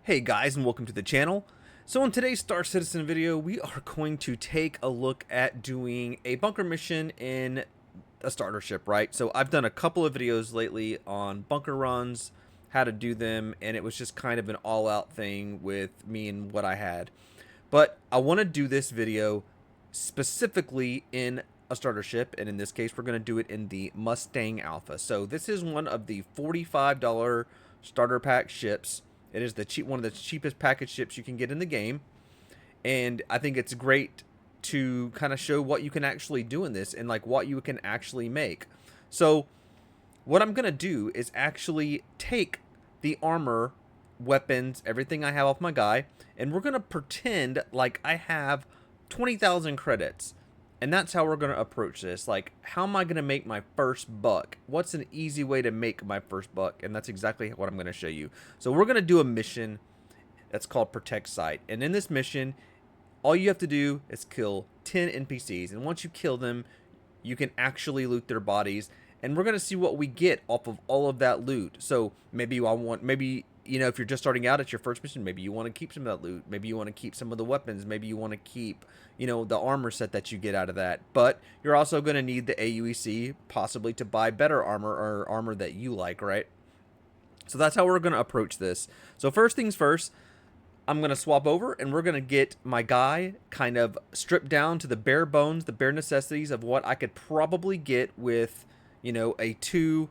Hey guys, and welcome to the channel. So in today's Star Citizen video, we are going to take a look at doing a bunker mission in a starter ship, right? So I've done a couple of videos lately on bunker runs, how to do them, and it was just kind of an all-out thing with me and what I had. But I want to do this video specifically in a starter ship, and in this case, we're going to do it in the Mustang Alpha. So this is one of the $45 starter pack ships. It is one of the cheapest package ships you can get in the game, and I think it's great to kind of show what you can actually do in this and like what you can actually make. So what I'm gonna do is actually take the armor, weapons, everything I have off my guy, and we're gonna pretend like I have 20,000 credits. And that's how we're going to approach this. Like, how am I going to make my first buck? What's an easy way to make my first buck? And that's exactly what I'm going to show you. So we're going to do a mission that's called Protect Site. And in this mission, all you have to do is kill 10 NPCs. And once you kill them, you can actually loot their bodies. And we're going to see what we get off of all of that loot. So maybe you know, if you're just starting out, it's your first mission, maybe you want to keep some of that loot. Maybe you want to keep some of the weapons. Maybe you want to keep, you know, the armor set that you get out of that. But you're also going to need the AUEC possibly to buy better armor or armor that you like, right? So that's how we're going to approach this. So first things first, I'm going to swap over and we're going to get my guy kind of stripped down to the bare bones, the bare necessities of what I could probably get with, you know, a 2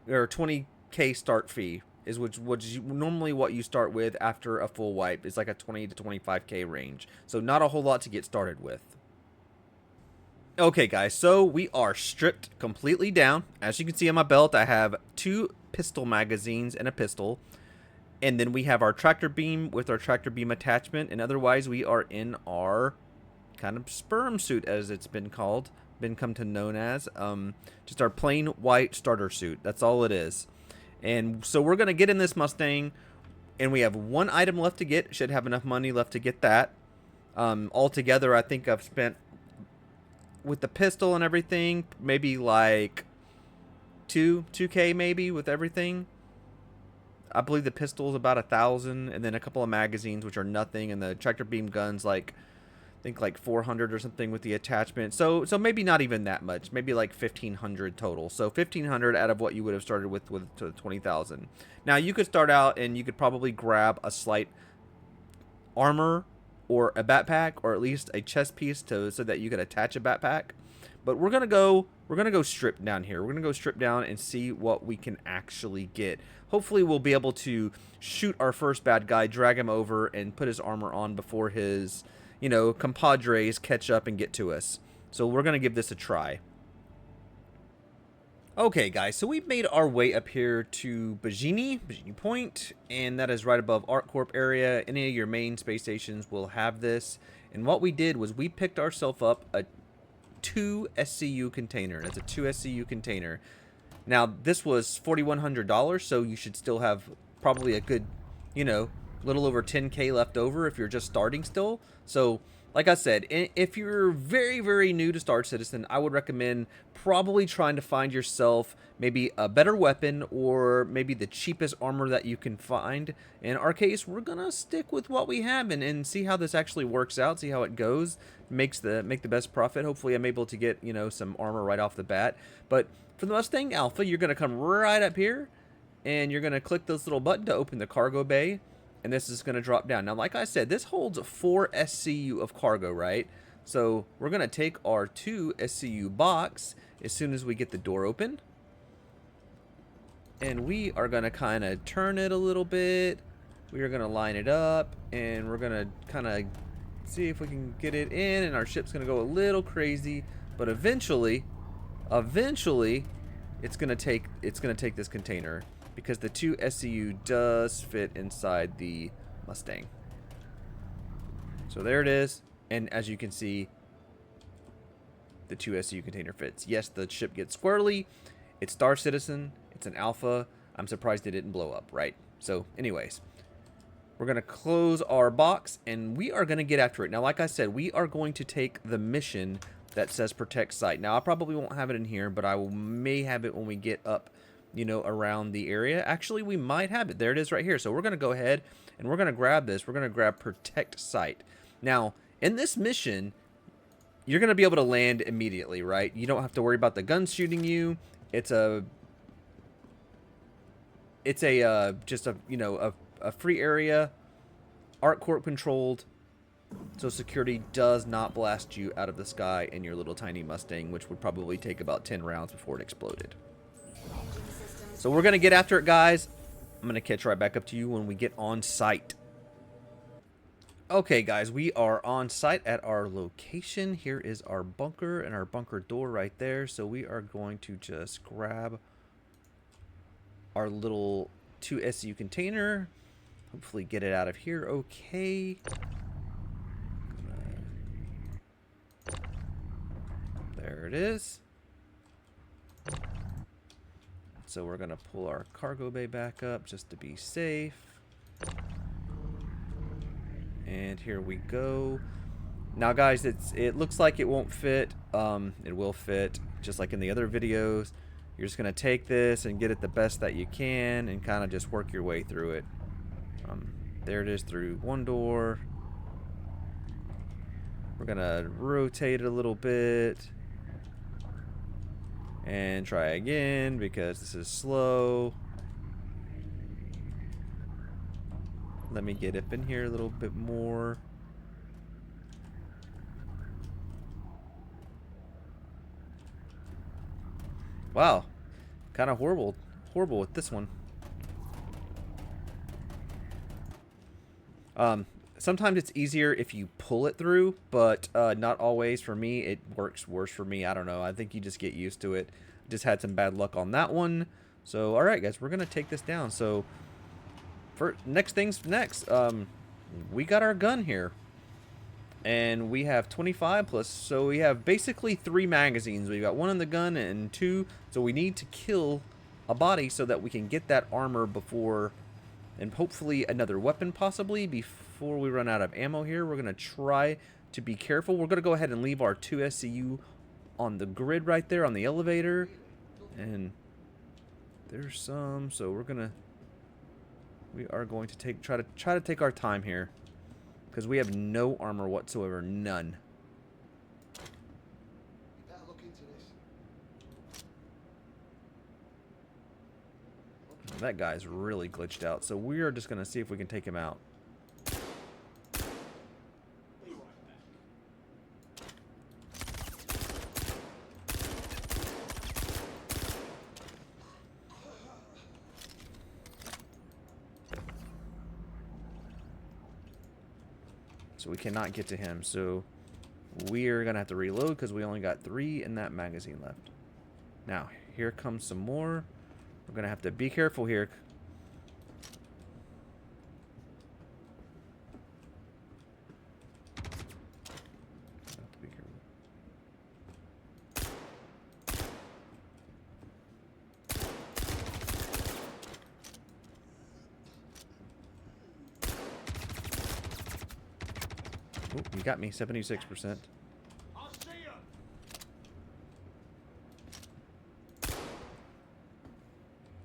or 20K start fee. Is which normally what you start with after a full wipe is like a 20 to 25K range. So not a whole lot to get started with. Okay guys, so we are stripped completely down. As you can see on my belt, I have 2 pistol magazines and a pistol. And then we have our tractor beam with our tractor beam attachment. And otherwise we are in our kind of sperm suit, as it's been come to known as. Just our plain white starter suit. That's all it is. And so we're going to get in this Mustang, and we have 1 item left to get. Should have enough money left to get that. Altogether, I think I've spent, with the pistol and everything, maybe like 2K maybe with everything. I believe the pistol is about 1,000, and then a couple of magazines, which are nothing, and the tractor beam guns, like, I think like 400 or something with the attachment. So maybe not even that much. Maybe like 1,500 total. So 1,500 out of what you would have started with 20,000. Now you could start out and you could probably grab a slight armor or a backpack, or at least a chest piece so that you could attach a backpack. But we're gonna go strip down here. We're gonna go strip down and see what we can actually get. Hopefully we'll be able to shoot our first bad guy, drag him over, and put his armor on before his, you know, compadres catch up and get to us. So we're going to give this a try. Okay, guys, so we've made our way up here to Bajini Point, and that is right above ArcCorp area. Any of your main space stations will have this. And what we did was we picked ourselves up a 2 SCU container. That's a 2 SCU container. Now, this was $4,100, so you should still have probably a good, you know, little over 10K left over if you're just starting still. So like I said, if you're very, very new to Star Citizen, I would recommend probably trying to find yourself maybe a better weapon or maybe the cheapest armor that you can find. In our case, we're gonna stick with what we have and see how this actually works out, see how it goes, make the best profit. Hopefully I'm able to get, you know, some armor right off the bat. But for the Mustang Alpha, you're gonna come right up here and you're gonna click this little button to open the cargo bay. And this is going to drop down. Now, like I said, this holds 4 SCU of cargo, right? So we're going to take our 2 SCU box as soon as we get the door open. And we are going to kind of turn it a little bit. We are going to line it up. And we're going to kind of see if we can get it in. And our ship's going to go a little crazy. But eventually, it's going to take this container, because the 2 SCU does fit inside the Mustang. So there it is. And as you can see, the 2 SCU container fits. Yes, the ship gets squirrely. It's Star Citizen. It's an alpha. I'm surprised it didn't blow up, right? So anyways, we're going to close our box and we are going to get after it. Now, like I said, we are going to take the mission that says Protect Site. Now, I probably won't have it in here, but I may have it when we get up you know, around the area. Actually, we might have it. There it is right here. So we're going to go ahead and we're going to grab this. We're going to grab Protect Site. Now, in this mission, you're going to be able to land immediately, right? You don't have to worry about the guns shooting you. It's a just a, you know, a free area, Arc Corp controlled, so security does not blast you out of the sky in your little tiny Mustang, which would probably take about 10 rounds before it exploded. So we're going to get after it, guys. I'm going to catch right back up to you when we get on site. Okay, guys, we are on site at our location. Here is our bunker and our bunker door right there. So we are going to just grab our little 2SU container. Hopefully get it out of here okay. There it is. So we're going to pull our cargo bay back up just to be safe. And here we go. Now, guys, it looks like it won't fit. It will fit, just like in the other videos. You're just going to take this and get it the best that you can and kind of just work your way through it. There it is through one door. We're going to rotate it a little bit. And try again because this is slow. Let me get up in here a little bit more. Wow. Kind of horrible with this one. Sometimes it's easier if you pull it through, but not always. For me, it works worse for me. I don't know. I think you just get used to it. Just had some bad luck on that one. So, all right, guys, we're going to take this down. So, for next things next, we got our gun here. And we have 25 plus, so we have basically 3 magazines. We got 1 in the gun and 2. So we need to kill a body so that we can get that armor before, and hopefully another weapon possibly, before we run out of ammo here. We're going to try to be careful. We're going to go ahead and leave our 2 SCU on the grid right there on the elevator. And there's some, so we are going to try to take our time here. Because we have no armor whatsoever. None. You better look into this. That guy's really glitched out. So we are just going to see if we can take him out. So we cannot get to him. So we are going to have to reload because we only got 3 in that magazine left. Now, here comes some more. We're going to have to be careful here. Have to be careful. Oh, you got me, 76%. I'll see you.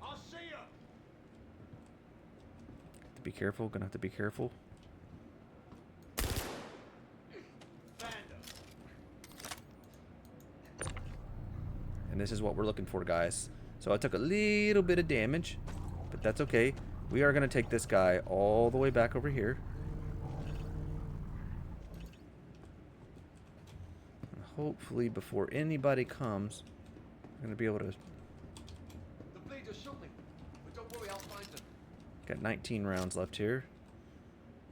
I'll see you. Be careful, gonna have to be careful. And this is what we're looking for, guys. So I took a little bit of damage, but that's okay. We are gonna take this guy all the way back over here. Hopefully, before anybody comes, we're going to be able to... The bleeder's something, but don't worry, I'll find them. Got 19 rounds left here.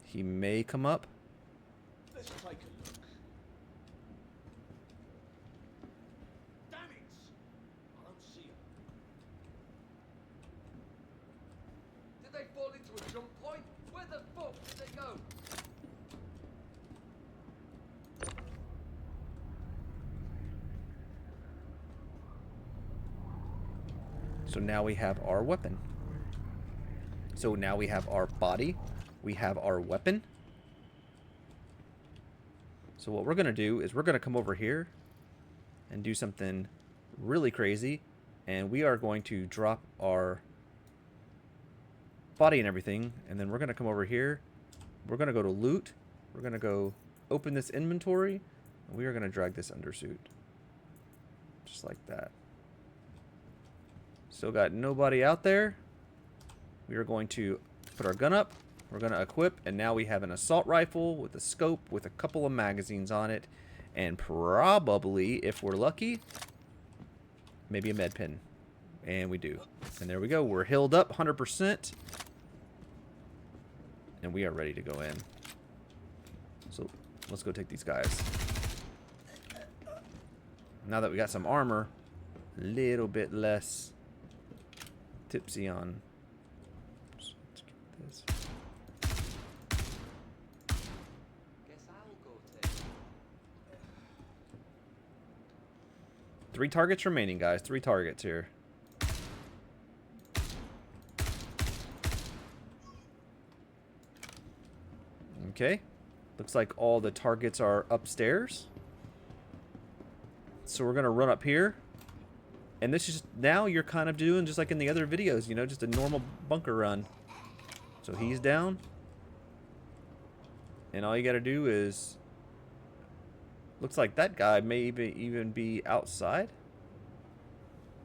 He may come up. Let's take a look. Damn it! I don't see them. Did they fall into a jump point? Where the fuck did they go? So now we have our weapon. So now we have our body. We have our weapon. So what we're going to do is we're going to come over here and do something really crazy. And we are going to drop our body and everything. And then we're going to come over here. We're going to go to loot. We're going to go open this inventory. And we are going to drag this undersuit. Just like that. Still got nobody out there. We are going to put our gun up. We're going to equip. And now we have an assault rifle with a scope with a couple of magazines on it. And probably, if we're lucky, maybe a med pen. And we do. And there we go. We're healed up 100%. And we are ready to go in. So let's go take these guys. Now that we got some armor, a little bit less tipsy on. So let's get this. Guess I'll go take. 3 targets remaining, guys. 3 targets here. Okay. Looks like all the targets are upstairs. So we're going to run up here. And this is now you're kind of doing just like in the other videos, you know, just a normal bunker run. So he's down. And all you got to do is... Looks like that guy may even be outside.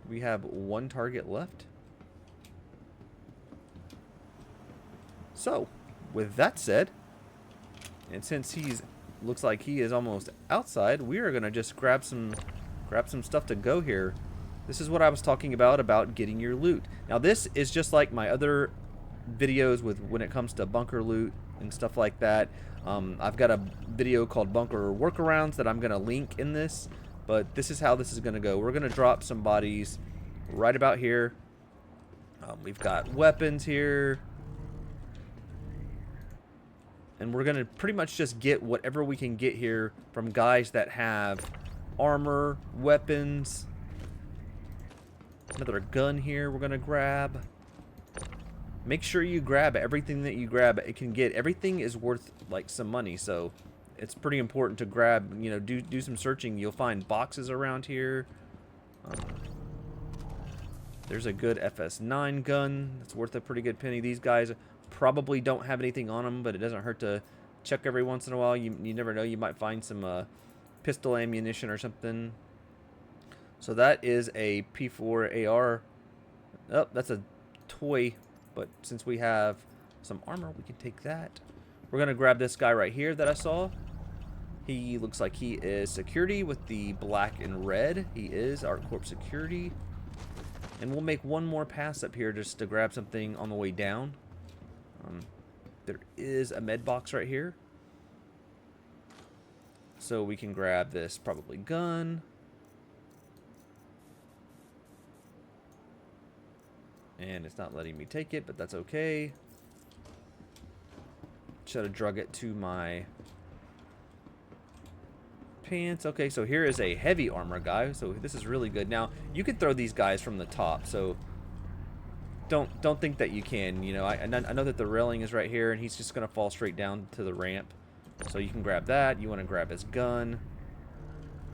We have 1 target left. So, with that said, and since he's looks like he is almost outside, we are gonna just grab some stuff to go here. This is what I was talking about getting your loot. Now this is just like my other videos with when it comes to bunker loot and stuff like that. I've got a video called Bunker Workarounds that I'm gonna link in this, but this is how this is gonna go. We're gonna drop some bodies right about here. We've got weapons here. And we're going to pretty much just get whatever we can get here from guys that have armor, weapons. Another gun here we're going to grab. Make sure you grab everything that you grab. It can get, everything is worth like some money. So it's pretty important to grab, you know, do some searching. You'll find boxes around here. There's a good FS9 gun. That's worth a pretty good penny. These guys probably don't have anything on them, but it doesn't hurt to check every once in a while. You never know. You might find some pistol ammunition or something. So that is a P4 AR. Oh, that's a toy. But since we have some armor, we can take that. We're going to grab this guy right here that I saw. He looks like he is security with the black and red. He is our corp security. And we'll make one more pass up here just to grab something on the way down. There is a med box right here. So we can grab this probably gun. And it's not letting me take it, but that's okay. Should have drug it to my pants. Okay, so here is a heavy armor guy. So this is really good. Now, you can throw these guys from the top, so don't think that you can. You know, I know that the railing is right here, and he's just going to fall straight down to the ramp. So you can grab that. You want to grab his gun.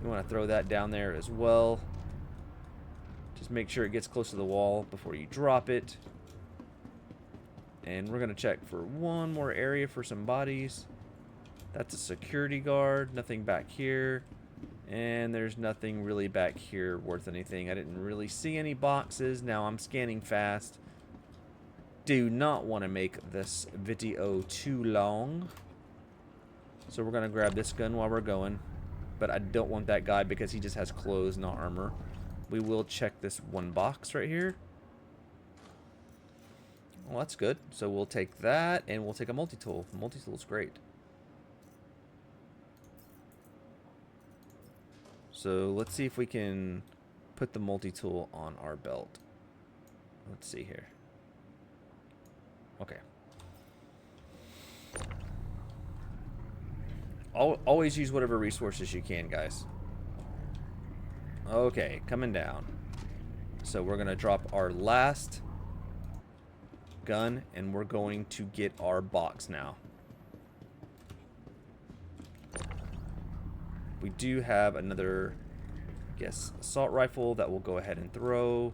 You want to throw that down there as well. Just make sure it gets close to the wall before you drop it. And we're going to check for one more area for some bodies. That's a security guard. Nothing back here. And there's nothing really back here worth anything. I didn't really see any boxes. Now I'm scanning fast. Do not want to make this video too long. So we're going to grab this gun while we're going. But I don't want that guy because he just has clothes, not armor. We will check this one box right here. Well, that's good. So we'll take that and we'll take a multi-tool. Multi-tool is great. So let's see if we can put the multi-tool on our belt. Let's see here. Okay. Always use whatever resources you can, guys. Okay, coming down. So we're going to drop our last gun, and we're going to get our box now. We do have another Guess assault rifle that we'll go ahead and throw.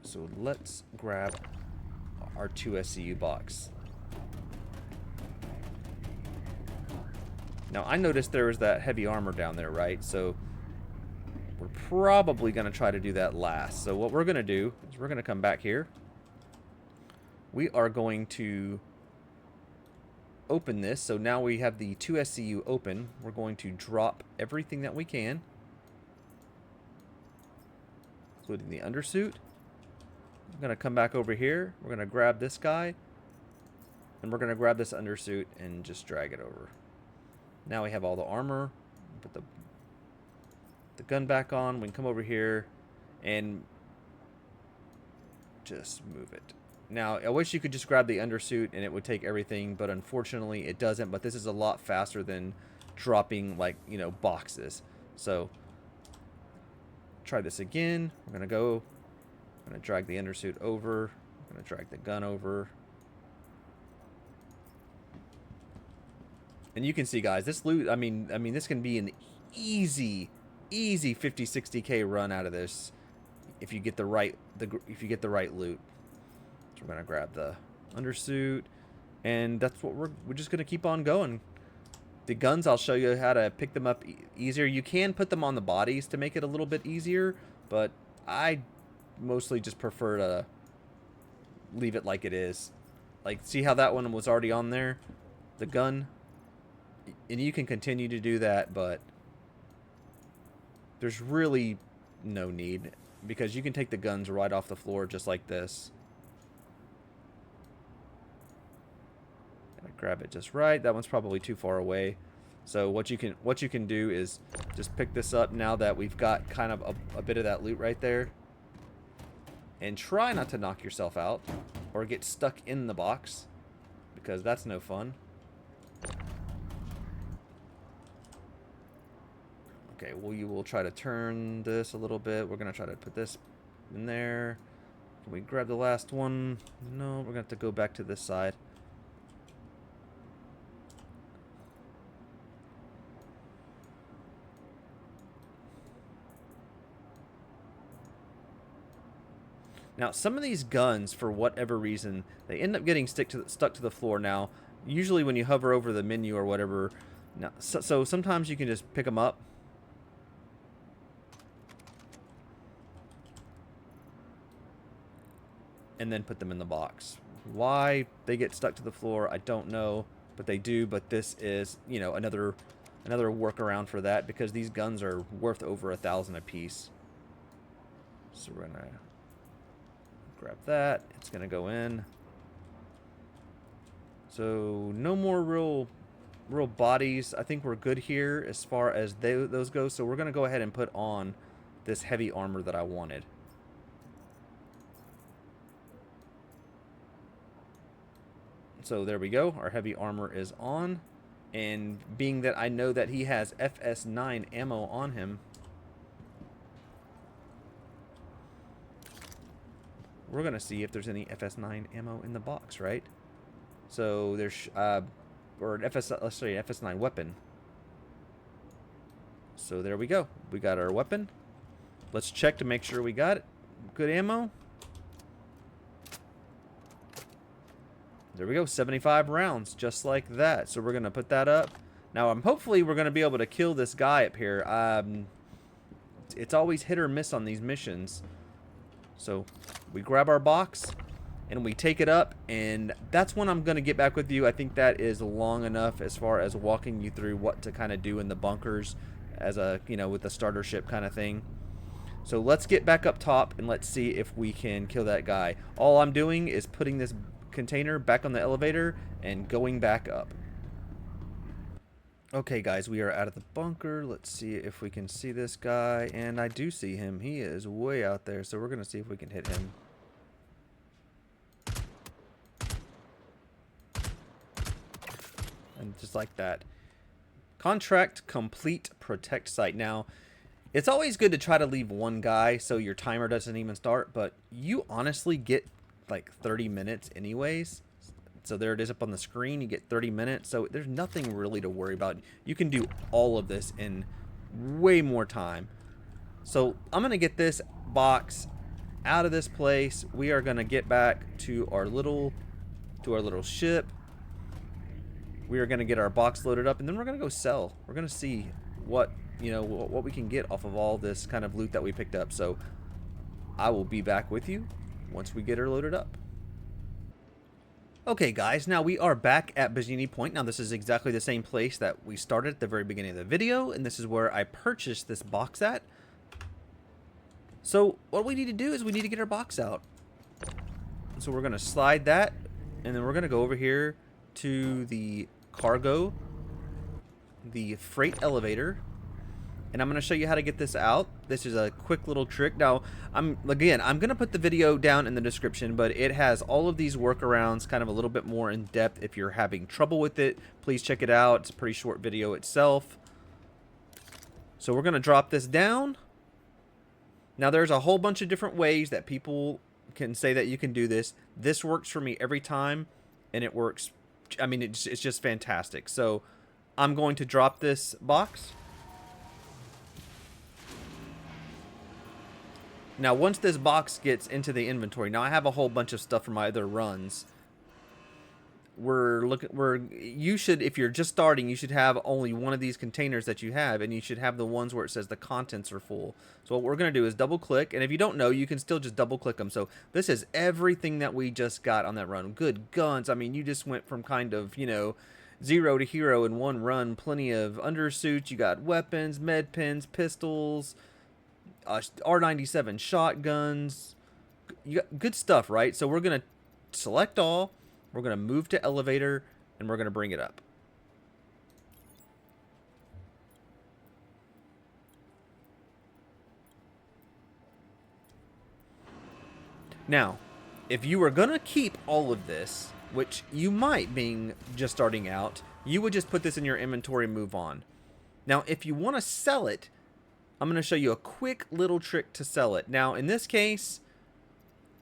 So let's grab our 2 SCU box. Now I noticed there was that heavy armor down there, right? So we're probably going to try to do that last. So what we're going to do is we're going to come back here. We are going to open this. So now we have the 2 SCU open. We're going to drop everything that we can, including the undersuit. I'm going to come back over here. We're going to grab this guy, and we're going to grab this undersuit and just drag it over. Now we have all the armor. Put the gun back on. We can come over here and just move it. Now, I wish you could just grab the undersuit and it would take everything, but unfortunately it doesn't. But this is a lot faster than dropping, like, you know, boxes. So try this again. We're going to drag the undersuit over. I'm going to drag the gun over. And you can see, guys, this loot, I mean this can be an easy 50-60K run out of this if you get the right loot. So we're going to grab the undersuit, and that's what we're just going to keep on going. The guns, I'll show you how to pick them up easier. You can put them on the bodies to make it a little bit easier, but I mostly just prefer to leave it like it is. Like, see how that one was already on there? The gun. And you can continue to do that, but there's really no need, because you can take the guns right off the floor just like this. Gotta grab it just right. That one's probably too far away. So what you can do is just pick this up now that we've got kind of a bit of that loot right there, and try not to knock yourself out or get stuck in the box, because that's no fun. Okay, well, you will try to turn this a little bit. We're going to try to put this in there. Can we grab the last one? No, we're going to have to go back to this side. Now, some of these guns, for whatever reason, they end up getting stuck to the floor. Now, usually when you hover over the menu or whatever, now, so sometimes you can just pick them up. And then put them in the box. Why they get stuck to the floor, I don't know, but they do. But this is, you know, another workaround for that, because these guns are worth over 1,000 a piece. So we're gonna grab that. It's gonna go in. So no more real bodies. I think we're good here as far as those go. So we're gonna go ahead and put on this heavy armor that I wanted. So there we go. Our heavy armor is on. And being that I know that he has FS9 ammo on him, we're going to see if there's any FS9 ammo in the box, right? So there's, or an let's say an FS9 weapon. So there we go. We got our weapon. Let's check to make sure we got it. Good ammo. There we go, 75 rounds, just like that. So we're going to put that up. Now, hopefully we're going to be able to kill this guy up here. It's always hit or miss on these missions. So we grab our box, and we take it up, and that's when I'm going to get back with you. I think that is long enough as far as walking you through what to kind of do in the bunkers as a, you know, with the starter ship kind of thing. So let's get back up top, and let's see if we can kill that guy. All I'm doing is putting this container back on the elevator and going back up. Okay, guys, we are out of the bunker. Let's see if we can see this guy, and I do see him. He is way out there, so we're gonna see if we can hit him. And just like that. Contract complete. Protect site. Now, it's always good to try to leave one guy so your timer doesn't even start, but you honestly get like 30 minutes anyways. So there it is up on the screen. You get 30 minutes. So there's nothing really to worry about. You can do all of this in way more time. So I'm going to get this box out of this place. We are going to get back to our little ship. We are going to get our box loaded up, and then we're going to go sell. We're going to see what, you know, what we can get off of all this kind of loot that we picked up. So I will be back with you once we get her loaded up. Okay guys, now we are back at Bikini Point. Now this is exactly the same place that we started at the very beginning of the video, and this is where I purchased this box at. So what we need to do is we need to get our box out. So we're going to slide that, and then we're going to go over here to the cargo, the freight elevator, and I'm going to show you how to get this out. This is a quick little trick. Now, I'm going to put the video down in the description, but it has all of these workarounds kind of a little bit more in depth. If you're having trouble with it, please check it out. It's a pretty short video itself. So we're going to drop this down. Now, there's a whole bunch of different ways that people can say that you can do this. This works for me every time, and it works. I mean, it's just fantastic. So I'm going to drop this box. Now, once this box gets into the inventory, now I have a whole bunch of stuff from my other runs. You should, if you're just starting, you should have only one of these containers that you have, and you should have the ones where it says the contents are full. So what we're going to do is double click, and if you don't know, you can still just double click them. So this is everything that we just got on that run. Good guns. I mean, you just went from kind of, you know, 0 to hero in one run. Plenty of undersuits. You got weapons, med pens, pistols, R97 shotguns. You got good stuff, right? So we're going to select all. We're going to move to elevator, and we're going to bring it up. Now, if you were going to keep all of this, which you might being just starting out, you would just put this in your inventory and move on. Now, if you want to sell it, I'm going to show you a quick little trick to sell it. Now, in this case,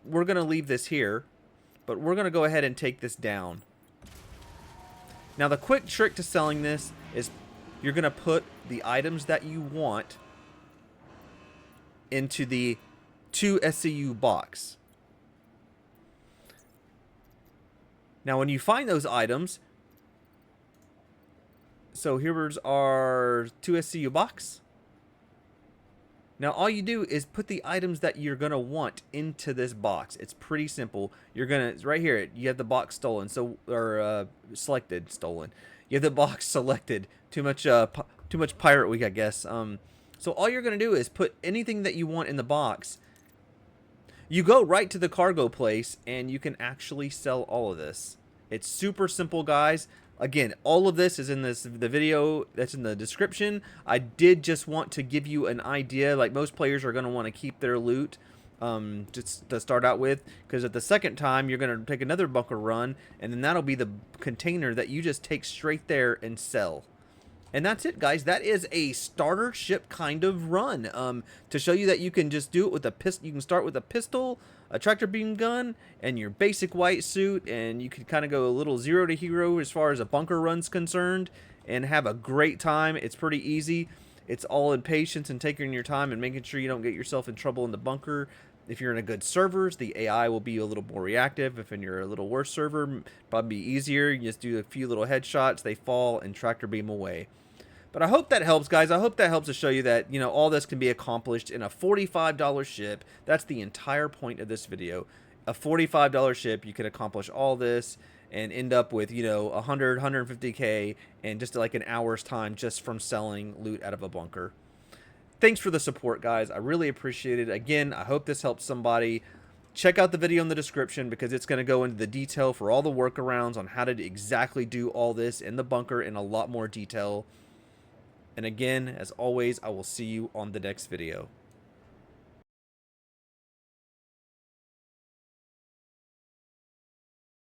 we're going to leave this here, but we're going to go ahead and take this down. Now, the quick trick to selling this is you're going to put the items that you want into the 2 SCU box. Now, when you find those items, so here's our 2 SCU box. Now, all you do is put the items that you're going to want into this box. It's pretty simple. You're going to, right here, you have the box stolen, so, or selected, stolen. You have the box selected. Too much Pirate Week, I guess. So all you're going to do is put anything that you want in the box. You go right to the cargo place, and you can actually sell all of this. It's super simple, guys. Again, all of this is in the video that's in the description. I did just want to give you an idea. Like, most players are going to want to keep their loot just to start out with, because at the second time you're going to take another bunker run, and then that'll be the container that you just take straight there and sell. And that's it, guys. That is a starter ship kind of run. To show you that you can just do it with a pistol. You can start with a pistol, a tractor beam gun, and your basic white suit, and you could kind of go a little 0 to hero as far as a bunker run's concerned, and have a great time. It's pretty easy. It's all in patience and taking your time and making sure you don't get yourself in trouble in the bunker. If you're in a good servers, the AI will be a little more reactive. If you're a little worse server, probably be easier. You just do a few little headshots, they fall, and tractor beam away. But I hope that helps, guys. I hope that helps to show you that, you know, all this can be accomplished in a $45 ship. That's the entire point of this video. A $45 ship, you can accomplish all this and end up with, you know, 100, 150K in just like an hour's time just from selling loot out of a bunker. Thanks for the support, guys. I really appreciate it. Again, I hope this helps somebody. Check out the video in the description, because it's going to go into the detail for all the workarounds on how to exactly do all this in the bunker in a lot more detail. And again, as always, I will see you on the next video.